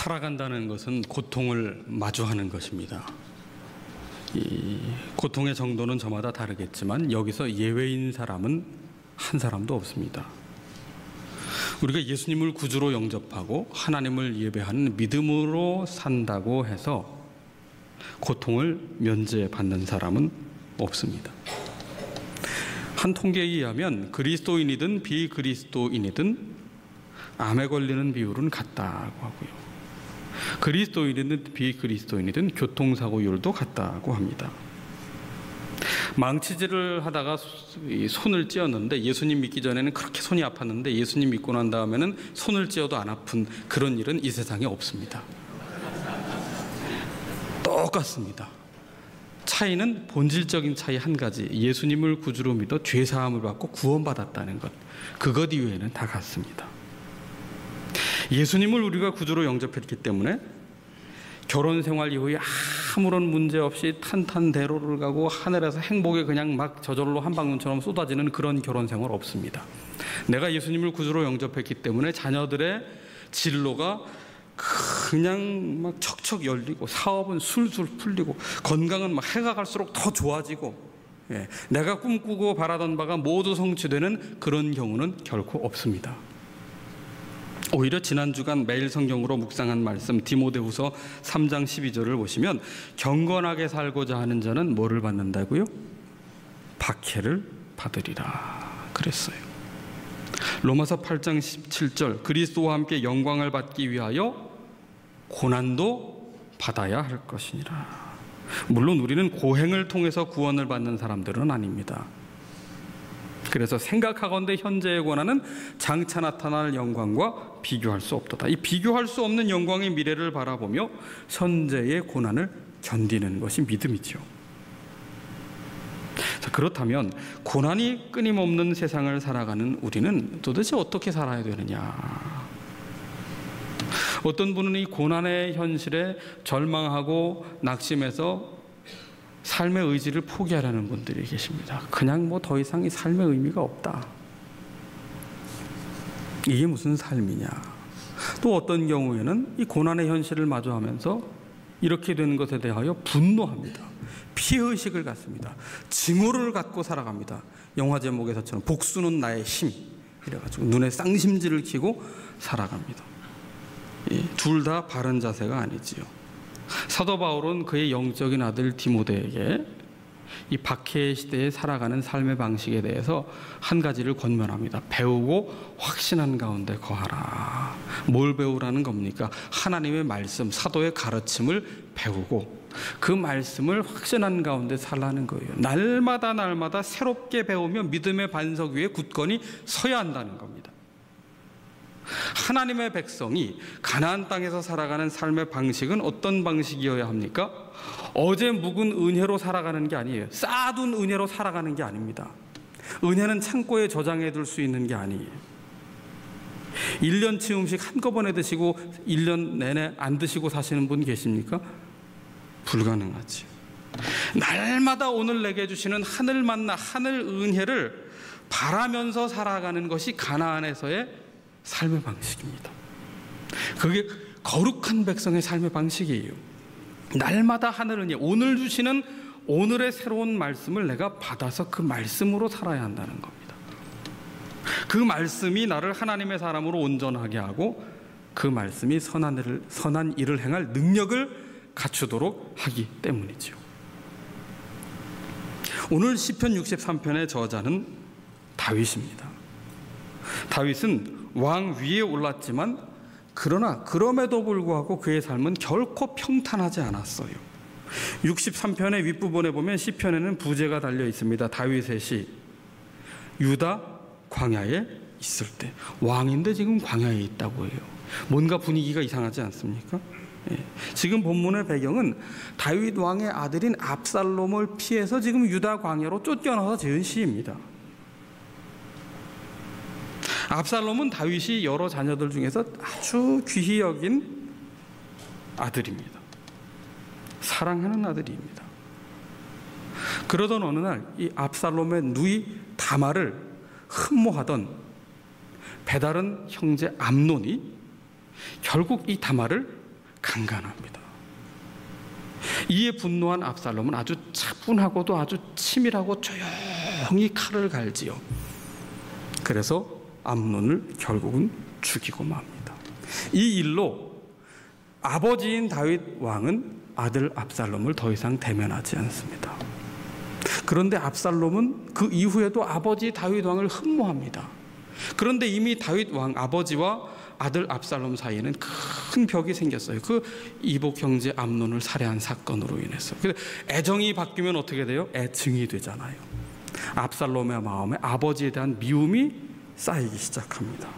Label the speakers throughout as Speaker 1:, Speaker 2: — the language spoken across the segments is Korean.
Speaker 1: 살아간다는 것은 고통을 마주하는 것입니다. 이 고통의 정도는 저마다 다르겠지만 여기서 예외인 사람은 한 사람도 없습니다. 우리가 예수님을 구주로 영접하고 하나님을 예배하는 믿음으로 산다고 해서 고통을 면제받는 사람은 없습니다. 한 통계에 의하면 그리스도인이든 비그리스도인이든 암에 걸리는 비율은 같다고 하고요. 그리스도인이든 비그리스도인이든 교통사고율도 같다고 합니다. 망치질을 하다가 손을 찧었는데 예수님 믿기 전에는 그렇게 손이 아팠는데 예수님 믿고 난 다음에는 손을 찧어도 안 아픈 그런 일은 이 세상에 없습니다. 똑같습니다. 차이는 본질적인 차이 한 가지, 예수님을 구주로 믿어 죄사함을 받고 구원받았다는 것, 그것 이외에는 다 같습니다. 예수님을 우리가 구주로 영접했기 때문에 결혼 생활 이후에 아무런 문제 없이 탄탄대로를 가고 하늘에서 행복이 그냥 막 저절로 한 방울처럼 쏟아지는 그런 결혼 생활 없습니다. 내가 예수님을 구주로 영접했기 때문에 자녀들의 진로가 그냥 막 척척 열리고 사업은 술술 풀리고 건강은 막 해가 갈수록 더 좋아지고, 내가 꿈꾸고 바라던 바가 모두 성취되는 그런 경우는 결코 없습니다. 오히려 지난 주간 매일 성경으로 묵상한 말씀 디모데후서 3장 12절을 보시면 경건하게 살고자 하는 자는 뭐를 받는다고요? 박해를 받으리라 그랬어요. 로마서 8장 17절 그리스도와 함께 영광을 받기 위하여 고난도 받아야 할 것이니라. 물론 우리는 고행을 통해서 구원을 받는 사람들은 아닙니다. 그래서 생각하건대 현재의 고난은 장차 나타날 영광과 비교할 수 없도다. 이 비교할 수 없는 영광의 미래를 바라보며 현재의 고난을 견디는 것이 믿음이죠. 자, 그렇다면 고난이 끊임없는 세상을 살아가는 우리는 도대체 어떻게 살아야 되느냐? 어떤 분은 이 고난의 현실에 절망하고 낙심해서 삶의 의지를 포기하려는 분들이 계십니다. 그냥 뭐 더 이상 이 삶의 의미가 없다. 이게 무슨 삶이냐. 또 어떤 경우에는 이 고난의 현실을 마주하면서 이렇게 되는 것에 대하여 분노합니다. 피해의식을 갖습니다. 증오를 갖고 살아갑니다. 영화 제목에서처럼 복수는 나의 힘 이래가지고 눈에 쌍심지를 켜고 살아갑니다. 둘 다 바른 자세가 아니지요. 사도 바울은 그의 영적인 아들 디모데에게 이 박해의 시대에 살아가는 삶의 방식에 대해서 한 가지를 권면합니다. 배우고 확신한 가운데 거하라. 뭘 배우라는 겁니까? 하나님의 말씀, 사도의 가르침을 배우고 그 말씀을 확신한 가운데 살라는 거예요. 날마다 새롭게 배우며 믿음의 반석 위에 굳건히 서야 한다는 겁니다. 하나님의 백성이 가나안 땅에서 살아가는 삶의 방식은 어떤 방식이어야 합니까? 어제 묵은 은혜로 살아가는 게 아니에요. 쌓아둔 은혜로 살아가는 게 아닙니다. 은혜는 창고에 저장해 둘 수 있는 게 아니에요. 1년치 음식 한꺼번에 드시고 1년 내내 안 드시고 사시는 분 계십니까? 불가능하지. 날마다 오늘 내게 주시는 하늘 만나 하늘 은혜를 바라면서 살아가는 것이 가나안에서의 삶의 방식입니다. 그게 거룩한 백성의 삶의 방식이에요. 날마다 하늘 은혜, 오늘 주시는 오늘의 새로운 말씀을 내가 받아서 그 말씀으로 살아야 한다는 겁니다. 그 말씀이 나를 하나님의 사람으로 온전하게 하고 그 말씀이 선한 일을 행할 능력을 갖추도록 하기 때문이죠. 오늘 시편 63편의 저자는 다윗입니다. 다윗은 왕 위에 올랐지만 그러나 그럼에도 불구하고 그의 삶은 결코 평탄하지 않았어요. 63편의 윗부분에 보면 시편에는 부제가 달려 있습니다. 다윗의 시, 유다 광야에 있을 때. 왕인데 지금 광야에 있다고 해요. 뭔가 분위기가 이상하지 않습니까? 지금 본문의 배경은 다윗 왕의 아들인 압살롬을 피해서 지금 유다 광야로 쫓겨나서 지은 시입니다. 압살롬은 다윗이 여러 자녀들 중에서 아주 귀히 여긴 아들입니다. 사랑하는 아들입니다. 그러던 어느 날 이 압살롬의 누이 다말을 흠모하던 배다른 형제 암논이 결국 이 다말을 강간합니다. 이에 분노한 압살롬은 아주 차분하고도 아주 치밀하고 조용히 칼을 갈지요. 그래서 암논을 결국은 죽이고 맙니다. 이 일로 아버지인 다윗 왕은 아들 압살롬을 더 이상 대면하지 않습니다. 그런데 압살롬은 그 이후에도 아버지 다윗 왕을 흠모합니다. 그런데 이미 다윗 왕 아버지와 아들 압살롬 사이에는 큰 벽이 생겼어요. 그 이복 형제 암논을 살해한 사건으로 인해서. 그래서 애정이 바뀌면 어떻게 돼요? 애증이 되잖아요. 압살롬의 마음에 아버지에 대한 미움이 쌓이기 시작합니다.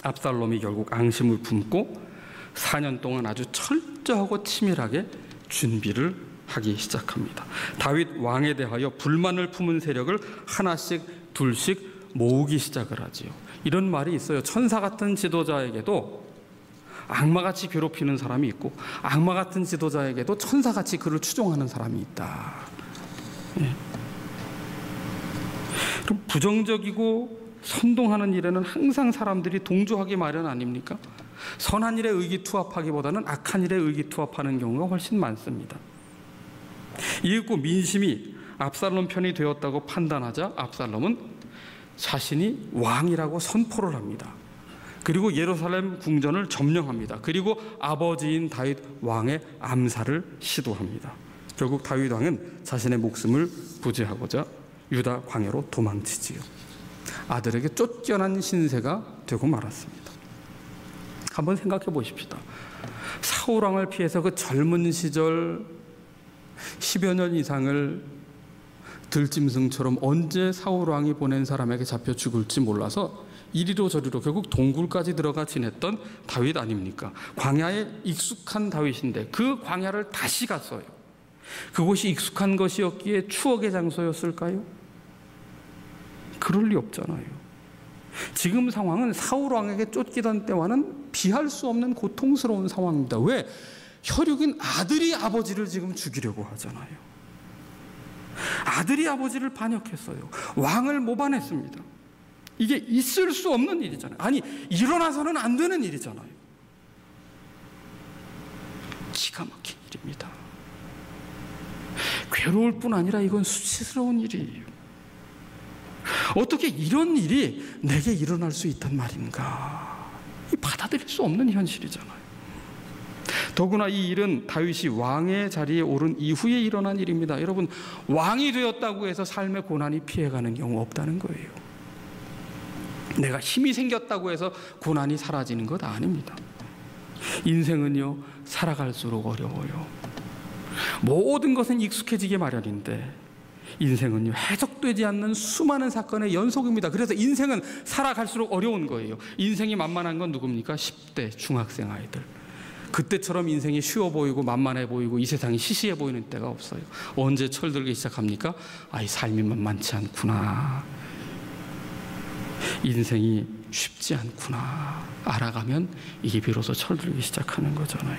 Speaker 1: 압살롬이 결국 앙심을 품고 4년 동안 아주 철저하고 치밀하게 준비를 하기 시작합니다. 다윗 왕에 대하여 불만을 품은 세력을 하나씩 둘씩 모으기 시작을 하지요. 이런 말이 있어요. 천사 같은 지도자에게도 악마같이 괴롭히는 사람이 있고 악마 같은 지도자에게도 천사같이 그를 추종하는 사람이 있다. 예. 그럼 부정적이고 선동하는 일에는 항상 사람들이 동조하기 마련 아닙니까? 선한 일에 의기투합하기보다는 악한 일에 의기투합하는 경우가 훨씬 많습니다. 이윽고 민심이 압살롬 편이 되었다고 판단하자 압살롬은 자신이 왕이라고 선포를 합니다. 그리고 예루살렘 궁전을 점령합니다. 그리고 아버지인 다윗 왕의 암살을 시도합니다. 결국 다윗 왕은 자신의 목숨을 부지하고자 유다 광야로 도망치지요. 아들에게 쫓겨난 신세가 되고 말았습니다. 한번 생각해 보십시다. 사울 왕을 피해서 그 젊은 시절 10여 년 이상을 들짐승처럼 언제 사울 왕이 보낸 사람에게 잡혀 죽을지 몰라서 이리로 저리로 결국 동굴까지 들어가 지냈던 다윗 아닙니까? 광야에 익숙한 다윗인데 그 광야를 다시 갔어요. 그곳이 익숙한 것이었기에 추억의 장소였을까요? 그럴 리 없잖아요. 지금 상황은 사울 왕에게 쫓기던 때와는 비할 수 없는 고통스러운 상황입니다. 왜? 혈육인 아들이 아버지를 지금 죽이려고 하잖아요. 아들이 아버지를 반역했어요. 왕을 모반했습니다. 이게 있을 수 없는 일이잖아요. 아니, 일어나서는 안 되는 일이잖아요. 기가 막힌 일입니다. 괴로울 뿐 아니라 이건 수치스러운 일이에요. 어떻게 이런 일이 내게 일어날 수 있단 말인가? 받아들일 수 없는 현실이잖아요. 더구나 이 일은 다윗이 왕의 자리에 오른 이후에 일어난 일입니다. 여러분, 왕이 되었다고 해서 삶의 고난이 피해가는 경우 없다는 거예요. 내가 힘이 생겼다고 해서 고난이 사라지는 것 아닙니다. 인생은요, 살아갈수록 어려워요. 모든 것은 익숙해지기 마련인데 인생은요, 해석되지 않는 수많은 사건의 연속입니다. 그래서 인생은 살아갈수록 어려운 거예요. 인생이 만만한 건 누굽니까? 10대 중학생 아이들. 그때처럼 인생이 쉬워 보이고 만만해 보이고 이 세상이 시시해 보이는 때가 없어요. 언제 철들기 시작합니까? 이 삶이 만만치 않구나. 인생이 쉽지 않구나. 알아가면 이게 비로소 철들기 시작하는 거잖아요.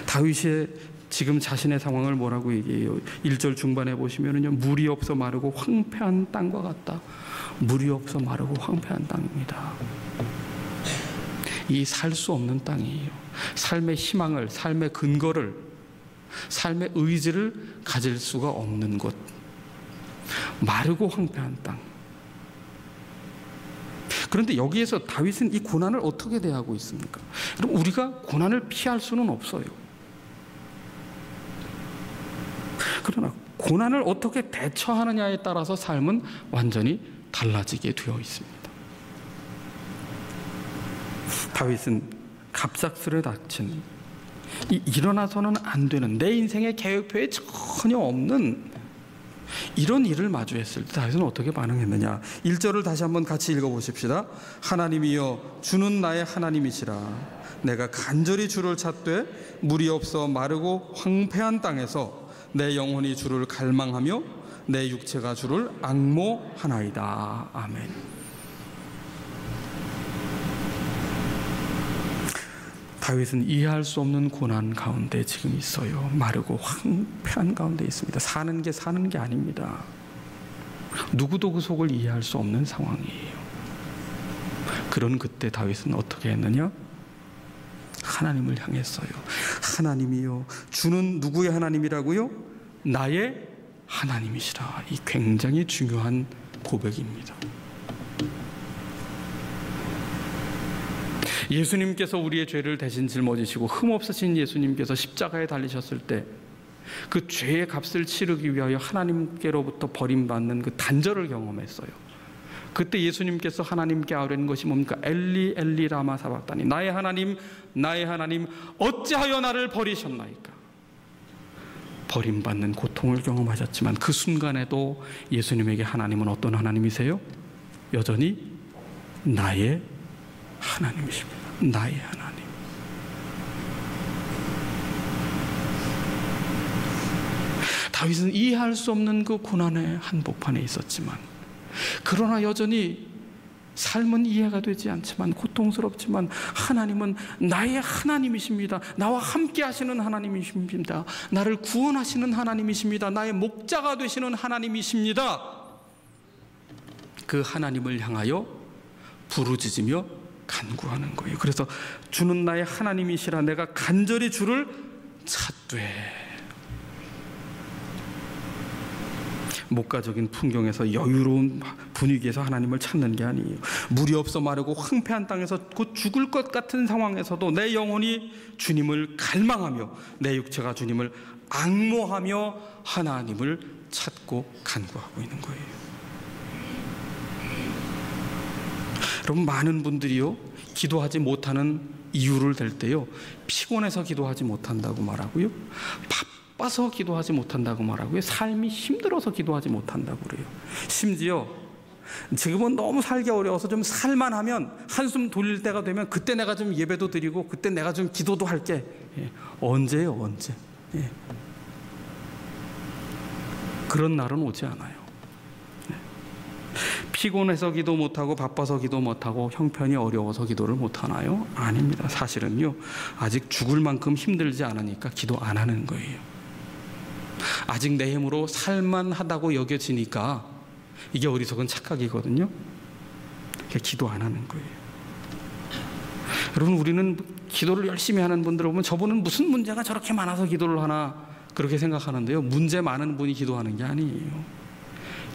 Speaker 1: 다윗의 지금 자신의 상황을 뭐라고 얘기해요? 1절 중반에 보시면은요, 물이 없어 마르고 황폐한 땅과 같다. 물이 없어 마르고 황폐한 땅입니다. 이 살 수 없는 땅이에요. 삶의 희망을, 삶의 근거를, 삶의 의지를 가질 수가 없는 곳. 마르고 황폐한 땅. 그런데 여기에서 다윗은 이 고난을 어떻게 대하고 있습니까? 그럼 우리가 고난을 피할 수는 없어요. 그러나 고난을 어떻게 대처하느냐에 따라서 삶은 완전히 달라지게 되어 있습니다. 다윗은 갑작스레 닥친 일어나서는 안 되는 내 인생의 계획표에 전혀 없는 이런 일을 마주했을 때 다윗은 어떻게 반응했느냐? 1절을 다시 한번 같이 읽어보십시다. 하나님이여 주는 나의 하나님이시라. 내가 간절히 주를 찾되 물이 없어 마르고 황폐한 땅에서 내 영혼이 주를 갈망하며 내 육체가 주를 앙모하나이다. 아멘. 다윗은 이해할 수 없는 고난 가운데 지금 있어요. 마르고 황폐한 가운데 있습니다. 사는 게 아닙니다. 누구도 그 속을 이해할 수 없는 상황이에요. 그런 그때 다윗은 어떻게 했느냐? 하나님을 향했어요. 하나님이요, 주는 누구의 하나님이라고요? 나의 하나님이시라. 이 굉장히 중요한 고백입니다. 예수님께서 우리의 죄를 대신 짊어지시고 흠없으신 예수님께서 십자가에 달리셨을 때 그 죄의 값을 치르기 위하여 하나님께로부터 버림받는 그 단절을 경험했어요. 그때 예수님께서 하나님께 아뢰는 것이 뭡니까? 엘리 엘리 라마 사박다니, 나의 하나님 나의 하나님 어찌하여 나를 버리셨나이까. 버림받는 고통을 경험하셨지만 그 순간에도 예수님에게 하나님은 어떤 하나님이세요? 여전히 나의 하나님이십니다. 나의 하나님. 다윗은 이해할 수 없는 그 고난의 한복판에 있었지만, 그러나 여전히 삶은 이해가 되지 않지만, 고통스럽지만 하나님은 나의 하나님이십니다. 나와 함께 하시는 하나님이십니다. 나를 구원하시는 하나님이십니다. 나의 목자가 되시는 하나님이십니다. 그 하나님을 향하여 부르짖으며 간구하는 거예요. 그래서 주는 나의 하나님이시라 내가 간절히 주를 찾되. 목가적인 풍경에서 여유로운 분위기에서 하나님을 찾는 게 아니에요. 물이 없어 마르고 황폐한 땅에서 곧 죽을 것 같은 상황에서도 내 영혼이 주님을 갈망하며 내 육체가 주님을 앙모하며 하나님을 찾고 간구하고 있는 거예요. 여러분, 많은 분들이요, 기도하지 못하는 이유를 댈 때요, 피곤해서 기도하지 못한다고 말하고요, 바빠서 기도하지 못한다고 말하고요, 삶이 힘들어서 기도하지 못한다고 그래요. 심지어 지금은 너무 살기 어려워서 좀 살만하면 한숨 돌릴 때가 되면 그때 내가 좀 예배도 드리고 그때 내가 좀 기도도 할게. 언제예요, 언제? 그런 날은 오지 않아요. 피곤해서 기도 못하고 바빠서 기도 못하고 형편이 어려워서 기도를 못하나요? 아닙니다. 사실은요, 아직 죽을 만큼 힘들지 않으니까 기도 안 하는 거예요. 아직 내 힘으로 살만하다고 여겨지니까 이게 어리석은 착각이거든요. 기도 안 하는 거예요. 여러분, 우리는 기도를 열심히 하는 분들을 보면 저분은 무슨 문제가 저렇게 많아서 기도를 하나 그렇게 생각하는데요, 문제 많은 분이 기도하는 게 아니에요.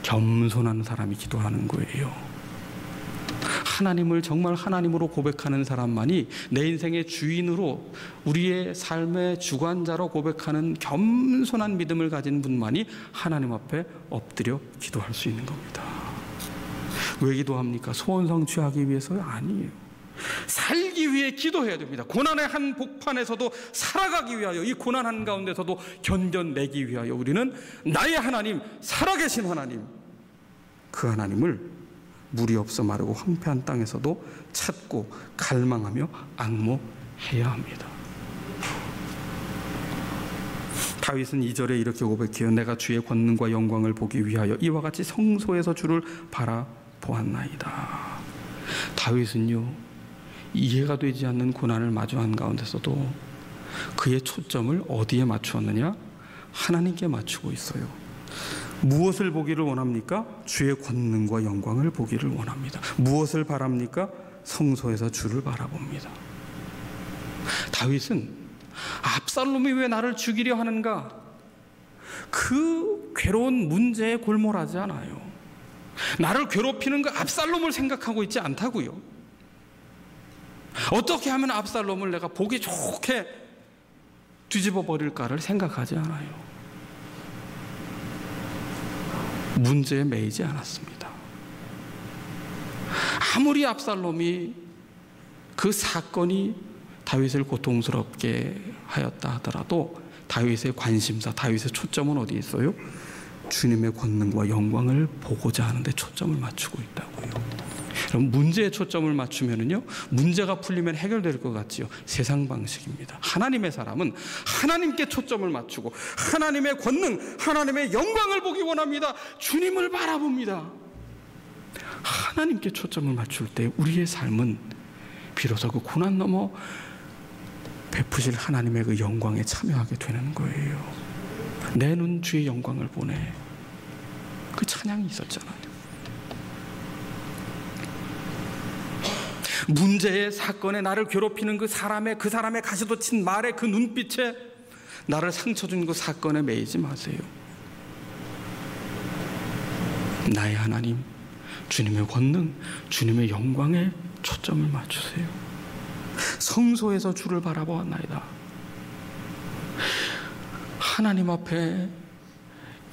Speaker 1: 겸손한 사람이 기도하는 거예요. 하나님을 정말 하나님으로 고백하는 사람만이 내 인생의 주인으로, 우리의 삶의 주관자로 고백하는 겸손한 믿음을 가진 분만이 하나님 앞에 엎드려 기도할 수 있는 겁니다. 왜 기도합니까? 소원 성취하기 위해서요? 아니에요. 살기 위해 기도해야 됩니다. 고난의 한 복판에서도 살아가기 위하여, 이 고난 한가운데서도 견뎌내기 위하여 우리는 나의 하나님, 살아계신 하나님, 그 하나님을 물이 없어 마르고 황폐한 땅에서도 찾고 갈망하며 앙모해야 합니다. 다윗은 2절에 이렇게 고백해요. 내가 주의 권능과 영광을 보기 위하여 이와 같이 성소에서 주를 바라보았나이다. 다윗은요, 이해가 되지 않는 고난을 마주한 가운데서도 그의 초점을 어디에 맞추었느냐? 하나님께 맞추고 있어요. 무엇을 보기를 원합니까? 주의 권능과 영광을 보기를 원합니다. 무엇을 바랍니까? 성소에서 주를 바라봅니다. 다윗은 압살롬이 왜 나를 죽이려 하는가? 그 괴로운 문제에 골몰하지 않아요. 나를 괴롭히는 그 압살롬을 생각하고 있지 않다고요. 어떻게 하면 압살롬을 내가 보기 좋게 뒤집어 버릴까를 생각하지 않아요. 문제에 매이지 않았습니다. 아무리 압살롬이, 그 사건이 다윗을 고통스럽게 하였다 하더라도 다윗의 관심사, 다윗의 초점은 어디에 있어요? 주님의 권능과 영광을 보고자 하는데 초점을 맞추고 있다고요. 그럼 문제에 초점을 맞추면은요, 문제가 풀리면 해결될 것 같지요. 세상 방식입니다. 하나님의 사람은 하나님께 초점을 맞추고 하나님의 권능, 하나님의 영광을 보기 원합니다. 주님을 바라봅니다. 하나님께 초점을 맞출 때 우리의 삶은 비로소 그 고난 넘어 베푸실 하나님의 그 영광에 참여하게 되는 거예요. 내 눈 주의 영광을 보네. 그 찬양이 있었잖아요. 문제의 사건에 나를 괴롭히는 그 사람의 가시도 친 말의 그 눈빛에 나를 상처 준 그 사건에 매이지 마세요. 나의 하나님, 주님의 권능, 주님의 영광에 초점을 맞추세요. 성소에서 주를 바라보았나이다. 하나님 앞에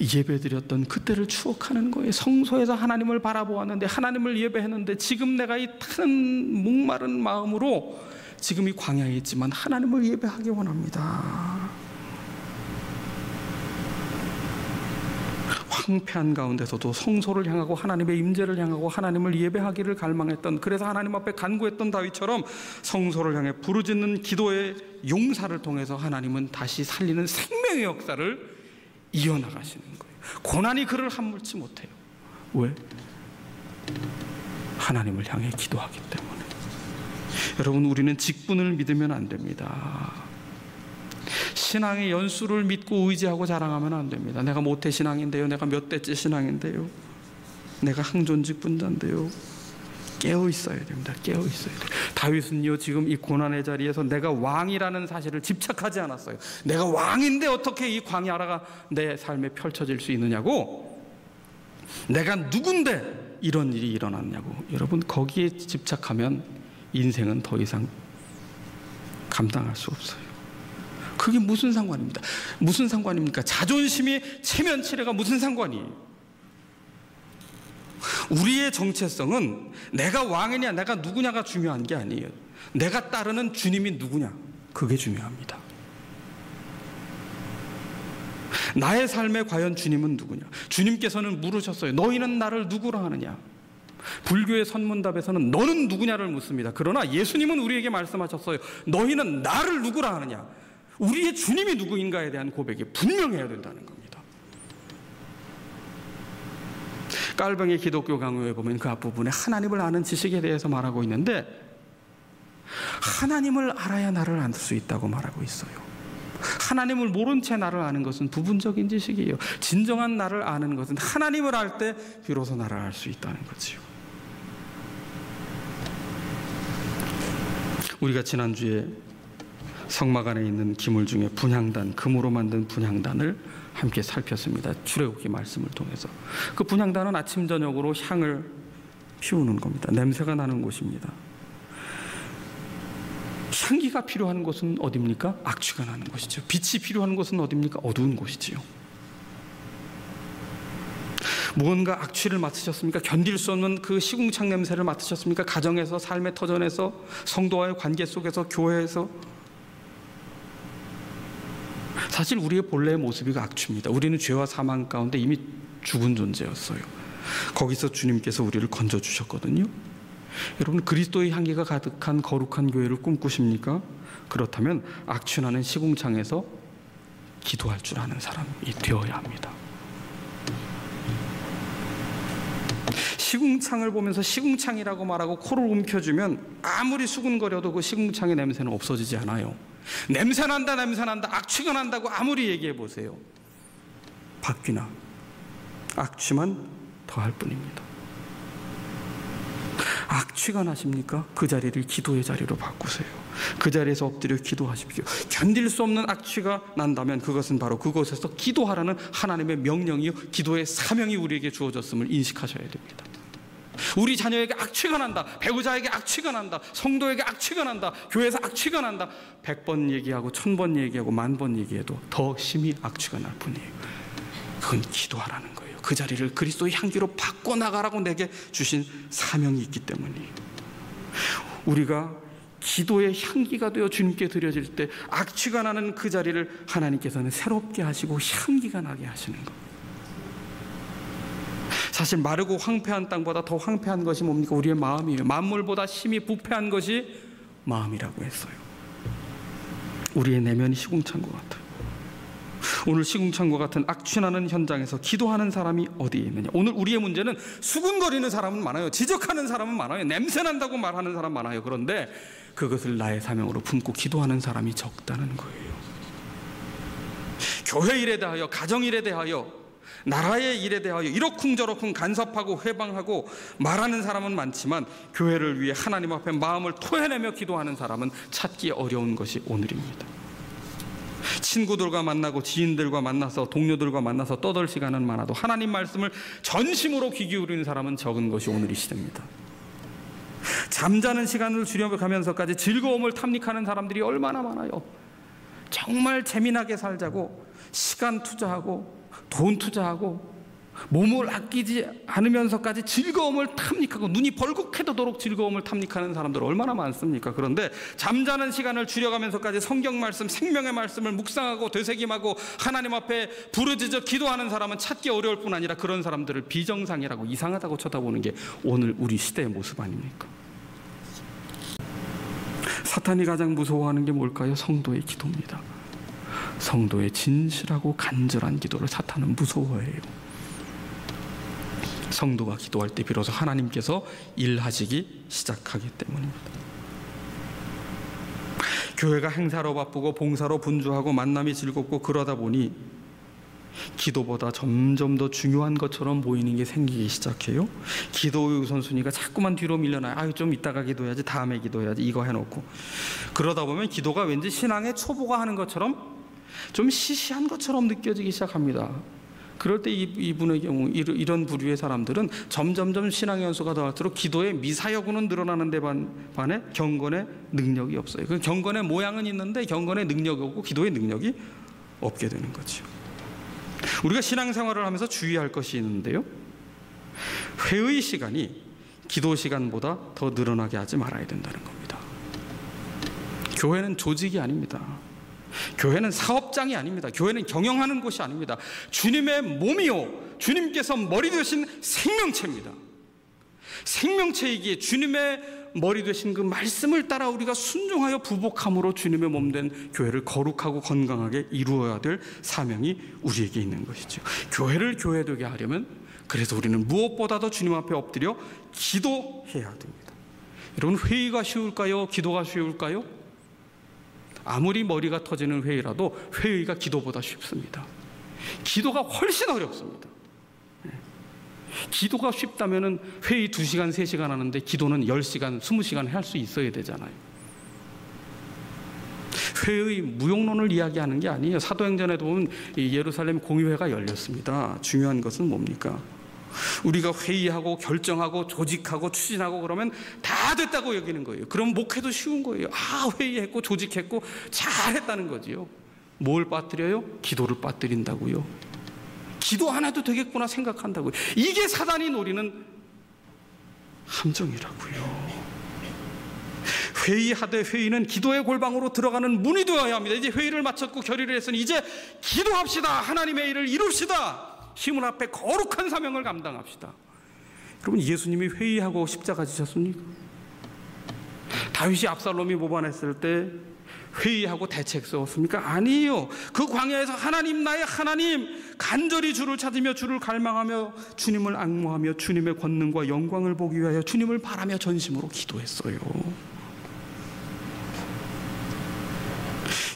Speaker 1: 예배드렸던 그때를 추억하는 거예요. 성소에서 하나님을 바라보았는데, 하나님을 예배했는데, 지금 내가 이 타는 목마른 마음으로 지금 이 광야에 있지만 하나님을 예배하기 원합니다. 황폐한 가운데서도 성소를 향하고 하나님의 임재를 향하고 하나님을 예배하기를 갈망했던, 그래서 하나님 앞에 간구했던 다윗처럼 성소를 향해 부르짖는 기도의 용사를 통해서 하나님은 다시 살리는 생명의 역사를 이어나가시는 거예요. 고난이 그를 함몰치 못해요. 왜? 하나님을 향해 기도하기 때문에. 여러분, 우리는 직분을 믿으면 안 됩니다. 신앙의 연수를 믿고 의지하고 자랑하면 안 됩니다. 내가 모태 신앙인데요, 내가 몇 대째 신앙인데요, 내가 항존직 분자인데요. 깨어 있어야 됩니다. 깨어 있어야 돼요. 다윗은요, 지금 이 고난의 자리에서 내가 왕이라는 사실을 집착하지 않았어요. 내가 왕인데 어떻게 이 광야가 내 삶에 펼쳐질 수 있느냐고, 내가 누군데 이런 일이 일어났냐고. 여러분, 거기에 집착하면 인생은 더 이상 감당할 수 없어요. 그게 무슨 상관입니다. 무슨 상관입니까? 자존심이 체면치레가 무슨 상관이에요? 우리의 정체성은 내가 왕이냐 내가 누구냐가 중요한 게 아니에요. 내가 따르는 주님이 누구냐, 그게 중요합니다. 나의 삶에 과연 주님은 누구냐. 주님께서는 물으셨어요. 너희는 나를 누구라 하느냐. 불교의 선문답에서는 너는 누구냐를 묻습니다. 그러나 예수님은 우리에게 말씀하셨어요. 너희는 나를 누구라 하느냐. 우리의 주님이 누구인가에 대한 고백이 분명해야 된다는 겁니다. 깔병의 기독교 강요에 보면 그 앞부분에 하나님을 아는 지식에 대해서 말하고 있는데, 하나님을 알아야 나를 알 수 있다고 말하고 있어요. 하나님을 모른 채 나를 아는 것은 부분적인 지식이에요. 진정한 나를 아는 것은 하나님을 알 때 비로소 나를 알 수 있다는 거지요. 우리가 지난주에 성막 안에 있는 기물 중에 분향단, 금으로 만든 분향단을 함께 살폈습니다. 출애굽기 말씀을 통해서. 그 분향단은 아침 저녁으로 향을 피우는 겁니다. 냄새가 나는 곳입니다. 향기가 필요한 곳은 어디입니까? 악취가 나는 곳이죠. 빛이 필요한 곳은 어디입니까? 어두운 곳이지요. 무언가 악취를 맡으셨습니까? 견딜 수 없는 그 시궁창 냄새를 맡으셨습니까? 가정에서, 삶의 터전에서, 성도와의 관계 속에서, 교회에서. 사실 우리의 본래의 모습이 악취입니다. 우리는 죄와 사망 가운데 이미 죽은 존재였어요. 거기서 주님께서 우리를 건져주셨거든요. 여러분, 그리스도의 향기가 가득한 거룩한 교회를 꿈꾸십니까? 그렇다면 악취나는 시궁창에서 기도할 줄 아는 사람이 되어야 합니다. 시궁창을 보면서 시궁창이라고 말하고 코를 움켜쥐면 아무리 수군거려도 그 시궁창의 냄새는 없어지지 않아요. 냄새난다, 냄새난다, 악취가 난다고 아무리 얘기해 보세요. 바뀌나 악취만 더할 뿐입니다. 악취가 나십니까? 그 자리를 기도의 자리로 바꾸세요. 그 자리에서 엎드려 기도하십시오. 견딜 수 없는 악취가 난다면 그것은 바로 그곳에서 기도하라는 하나님의 명령이요, 기도의 사명이 우리에게 주어졌음을 인식하셔야 됩니다. 우리 자녀에게 악취가 난다, 배우자에게 악취가 난다, 성도에게 악취가 난다, 교회에서 악취가 난다. 100번 얘기하고 1000번 얘기하고 10,000번 얘기해도 더 심히 악취가 날 뿐이에요. 그건 기도하라는 거예요. 그 자리를 그리스도의 향기로 바꿔나가라고 내게 주신 사명이 있기 때문이에요. 우리가 기도의 향기가 되어 주님께 드려질 때 악취가 나는 그 자리를 하나님께서는 새롭게 하시고 향기가 나게 하시는 것. 사실 마르고 황폐한 땅보다 더 황폐한 것이 뭡니까? 우리의 마음이에요. 만물보다 심히 부패한 것이 마음이라고 했어요. 우리의 내면이 시궁창과 같아요. 오늘 시궁창과 같은 악취나는 현장에서 기도하는 사람이 어디에 있느냐. 오늘 우리의 문제는 수군거리는 사람은 많아요. 지적하는 사람은 많아요. 냄새난다고 말하는 사람 많아요. 그런데 그것을 나의 사명으로 품고 기도하는 사람이 적다는 거예요. 교회 일에 대하여, 가정 일에 대하여, 나라의 일에 대하여 이러쿵저러쿵 간섭하고 회방하고 말하는 사람은 많지만 교회를 위해 하나님 앞에 마음을 토해내며 기도하는 사람은 찾기 어려운 것이 오늘입니다. 친구들과 만나고 지인들과 만나서 동료들과 만나서 떠들 시간은 많아도 하나님 말씀을 전심으로 귀 기울이는 사람은 적은 것이 오늘의 시대입니다. 잠자는 시간을 줄여가면서까지 즐거움을 탐닉하는 사람들이 얼마나 많아요. 정말 재미나게 살자고 시간 투자하고 돈 투자하고 몸을 아끼지 않으면서까지 즐거움을 탐닉하고 눈이 벌겋게도록 즐거움을 탐닉하는 사람들 얼마나 많습니까? 그런데 잠자는 시간을 줄여가면서까지 성경 말씀, 생명의 말씀을 묵상하고 되새김하고 하나님 앞에 부르짖어 기도하는 사람은 찾기 어려울 뿐 아니라 그런 사람들을 비정상이라고 이상하다고 쳐다보는 게 오늘 우리 시대의 모습 아닙니까? 사탄이 가장 무서워하는 게 뭘까요? 성도의 기도입니다. 성도의 진실하고 간절한 기도를 사탄은 무서워해요. 성도가 기도할 때 비로소 하나님께서 일하시기 시작하기 때문입니다. 교회가 행사로 바쁘고 봉사로 분주하고 만남이 즐겁고 그러다 보니 기도보다 점점 더 중요한 것처럼 보이는 게 생기기 시작해요. 기도의 우선순위가 자꾸만 뒤로 밀려나요. 아유, 좀 이따가 기도해야지, 다음에 기도해야지, 이거 해놓고 그러다 보면 기도가 왠지 신앙의 초보가 하는 것처럼 좀 시시한 것처럼 느껴지기 시작합니다. 그럴 때 이분의 경우 이런 부류의 사람들은 점점점 신앙의 연수가 더할수록 기도의 미사여구는 늘어나는데 반해 경건의 능력이 없어요. 그 경건의 모양은 있는데 경건의 능력이 없고 기도의 능력이 없게 되는 거죠. 우리가 신앙생활을 하면서 주의할 것이 있는데요, 회의 시간이 기도 시간보다 더 늘어나게 하지 말아야 된다는 겁니다. 교회는 조직이 아닙니다. 교회는 사업장이 아닙니다. 교회는 경영하는 곳이 아닙니다. 주님의 몸이요, 주님께서 머리 되신 생명체입니다. 생명체이기에 주님의 머리 되신 그 말씀을 따라 우리가 순종하여 부복함으로 주님의 몸된 교회를 거룩하고 건강하게 이루어야 될 사명이 우리에게 있는 것이죠. 교회를 교회되게 하려면 그래서 우리는 무엇보다도 주님 앞에 엎드려 기도해야 됩니다. 여러분, 회의가 쉬울까요? 기도가 쉬울까요? 아무리 머리가 터지는 회의라도 회의가 기도보다 쉽습니다. 기도가 훨씬 어렵습니다. 기도가 쉽다면 회의 2시간, 3시간 하는데 기도는 10시간, 20시간 할 수 있어야 되잖아요. 회의 무용론을 이야기하는 게 아니에요. 사도행전에도 보면 예루살렘 공의회가 열렸습니다. 중요한 것은 뭡니까? 우리가 회의하고 결정하고 조직하고 추진하고 그러면 다 됐다고 여기는 거예요. 그럼 목회도 쉬운 거예요. 아, 회의했고 조직했고 잘했다는 거지요. 뭘 빠뜨려요? 기도를 빠뜨린다고요. 기도 안 해도 되겠구나 생각한다고요. 이게 사단이 노리는 함정이라고요. 회의하되 회의는 기도의 골방으로 들어가는 문이 되어야 합니다. 이제 회의를 마쳤고 결의를 했으니 이제 기도합시다. 하나님의 일을 이룹시다. 힘을 앞에 거룩한 사명을 감당합시다. 여러분, 예수님이 회의하고 십자가 지셨습니까? 다윗이 압살롬이 모반했을 때 회의하고 대책 세웠습니까? 아니에요. 그 광야에서 하나님, 나의 하나님, 간절히 주를 찾으며 주를 갈망하며 주님을 앙모하며 주님의 권능과 영광을 보기 위하여 주님을 바라며 전심으로 기도했어요.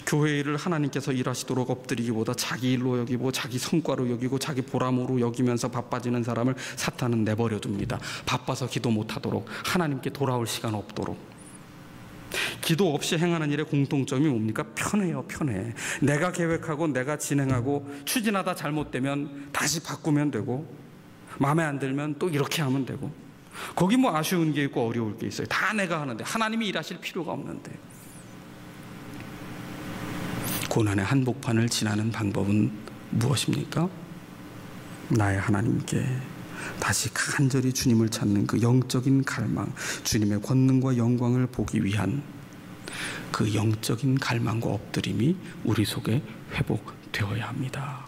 Speaker 1: 교회 일을 하나님께서 일하시도록 엎드리기보다 자기 일로 여기고 자기 성과로 여기고 자기 보람으로 여기면서 바빠지는 사람을 사탄은 내버려 둡니다. 바빠서 기도 못하도록, 하나님께 돌아올 시간 없도록. 기도 없이 행하는 일의 공통점이 뭡니까? 편해요. 편해. 내가 계획하고 내가 진행하고 추진하다 잘못되면 다시 바꾸면 되고, 마음에 안 들면 또 이렇게 하면 되고, 거기 뭐 아쉬운 게 있고 어려울 게 있어요. 다 내가 하는데 하나님이 일하실 필요가 없는데. 고난의 한복판을 지나는 방법은 무엇입니까? 나의 하나님께 다시 간절히 주님을 찾는 그 영적인 갈망, 주님의 권능과 영광을 보기 위한 그 영적인 갈망과 엎드림이 우리 속에 회복되어야 합니다.